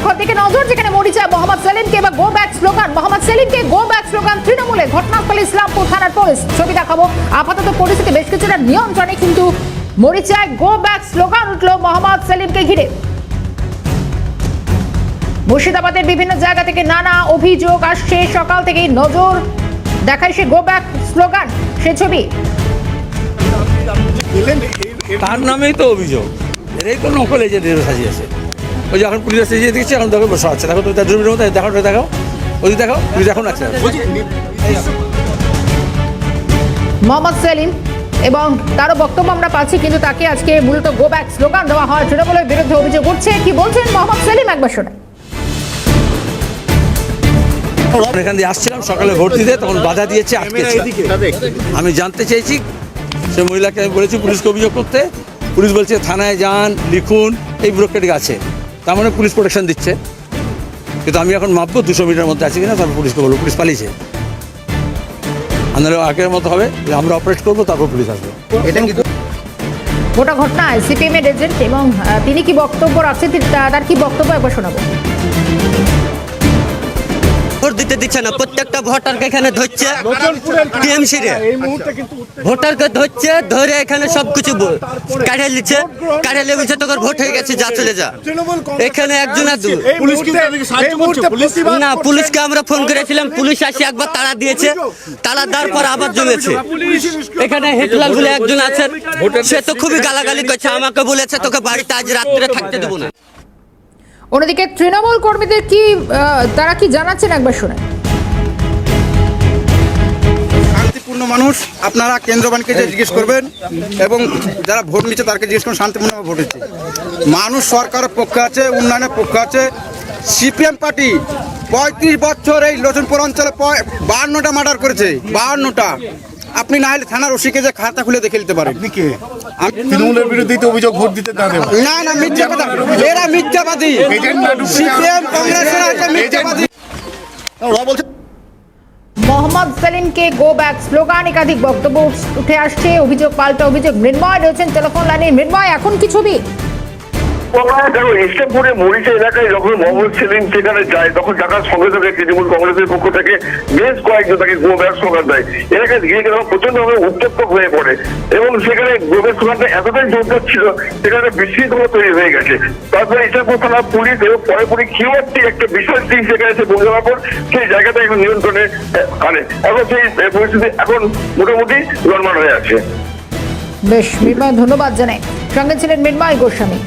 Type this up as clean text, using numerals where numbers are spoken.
খবর দিকে নজর, যেখানে মরিচায় মোহাম্মদ সেলিমকে এবার গো ব্যাক স্লোগান। মোহাম্মদ সেলিমকে গো ব্যাক স্লোগান তৃণমূলে। ঘটনাস্থলে ইসলামপুর থানার পুলিশ। ছবি দেখাবো। আপাতত পরিস্থিতি বেশ কিছুটা নিয়ন্ত্রণে, কিন্তু মরিচায় গো ব্যাক স্লোগান উঠল মোহাম্মদ সেলিমকে ঘিরে। মুর্শিদাবাদের বিভিন্ন জায়গা থেকে নানা অভিযোগ আসছে। সকাল থেকেই নজর দেখায় সে গো ব্যাক স্লোগান, সে ছবি। তার নামেই তো অভিযোগ, এরাই তো নকল এজেন্টের সাজিয়েছে। ওই যে এখন পুলিশ সাজিয়ে দিচ্ছে, এখন দেখো বসা আছে, দেখো তো তার জমির মধ্যে দেখো দেখাও, ওই দেখো পুলিশ এখন আছে। মোহাম্মদ সেলিম এবং তারও বক্তব্য আমরা পাচ্ছি, কিন্তু তাকে আজকে মূলত গো ব্যাক স্লোগান দেওয়া হয়। তৃণমূলের বিরুদ্ধে অভিযোগ উঠছে। কি বলছেন মোহাম্মদ সেলিম, একবার শোনা। এখান দিয়ে আসছিলাম সকালে ভোট দিতে, তখন বাধা দিয়েছে, আটকেছে। আমি জানতে চেয়েছি, সে মহিলাকে আমি বলেছি পুলিশকে অভিযোগ করতে। পুলিশ বলছে থানায় যান, লিখুন, এই ব্যুরোক্রেটিক আছে। তার মানে পুলিশ প্রোটেকশন দিচ্ছে। কিন্তু আমি এখন মাপবো 200 মিটার মধ্যে আছে কিনা, তারপর পুলিশকে বলবো। পুলিশ পালিয়েছে, আমাদের আগের মতো হবে, আমরা অপারেট করবো, তারপর পুলিশ আসবে। গোটা ঘটনায় সিপিএম এর এজেন্ট এবং তিনি কি বক্তব্য রাখছেন, তার কি বক্তব্য একবার শোনাবো। ভোট দিতে দিচ্ছে না, প্রত্যেকটা ভোটারকে এখানে ধরছে টিএমসি রে, ভোটারকে ধরছে, ধরে এখানে সবকিছু কাঢ়ে নিচ্ছে, কাঢ়ে নিয়ে বলছে তোর ভোট হয়ে গেছে, যা চলে যা। এখানে একজন না, পুলিশকে আমরা ফোন করেছিলাম, পুলিশ আসে একবার তাড়া দিয়েছে, তাড়া দেওয়ার পর আবার জমেছে। এখানে হেটলাল বলে একজন আছেন, সে তো খুবই গালাগালি করছে, আমাকে বলেছে তোকে বাড়িতে আজ রাত্রে থাকতে দেবো না। অন্যদিকে তৃণমূল কর্মীদের কি তারা কি জানাচ্ছেন, একবার শোনেন। শান্তিপূর্ণ মানুষ, আপনারা কেন্দ্রবানকে জিজ্ঞেস করবেন এবং যারা ভোট নিচ্ছে তাদেরকে জিজ্ঞেস করুন শান্তিপূর্ণভাবে ভোট দিচ্ছে। মানুষ সরকারের পক্ষে আছে, উন্নয়নের পক্ষে আছে। সিপিএম পার্টি 35 বছর এই লক্ষ্মীপুর অঞ্চলে 52টা মার্ডার করেছে, 52টা। আপনি না হলে থানার ওসিকে যে খাতা খুলে দেখে নিতে পারেন। আপনি কে? তৃণমূলের বিরুদ্ধে অভিযোগ ভোট দিতে না দেব। না না, মিথ্যা কথা, এরা মিথ্যাবাদী। সিপিএম কংগ্রেসের একটা মিথ্যাবাদী। মোহাম্মদ সেলিমকে গো ব্যাক স্লোগান, একাধিক বক্তব্য উঠে আসছে, অভিযোগ পাল্টা অভিযোগ। মৃন্ময় রয়েছেন টেলিফোন লাইনে। মৃন্ময়, এখন কি ছবি? দেখো, ইসলামপুরে মরিচা এলাকায় যখন মোহাম্মদ সেলিম সেখানে যায়, তখন ঢাকার সঙ্গে সঙ্গে তৃণমূল কংগ্রেসের পক্ষ থেকে বেশ কয়েকজন তাকে গো ব্যাক স্লোগান দেয়। এলাকায় গিয়ে গেলে প্রচন্ডভাবে উত্তপ্ত হয়ে পড়ে এবং সেখানে গো ব্যাক স্লোগানটা এতটাই জোরদার ছিল, সেখানে বিশৃঙ্খলা তৈরি হয়ে গেছে। তারপরে ইসলামপুর থানার পুলিশ এবং পরে কিউআরটি একটা বিশাল টিম সেখানে এসে পৌঁছানোর পর সেই জায়গাটা এখন নিয়ন্ত্রণে আনে। এখন সেই পরিস্থিতি এখন মোটামুটি নরমাল হয়ে আছে। বেশ, মৃন্ময় ধন্যবাদ জানাই। সঙ্গে ছিলেন মৃন্ময় গোস্বামী।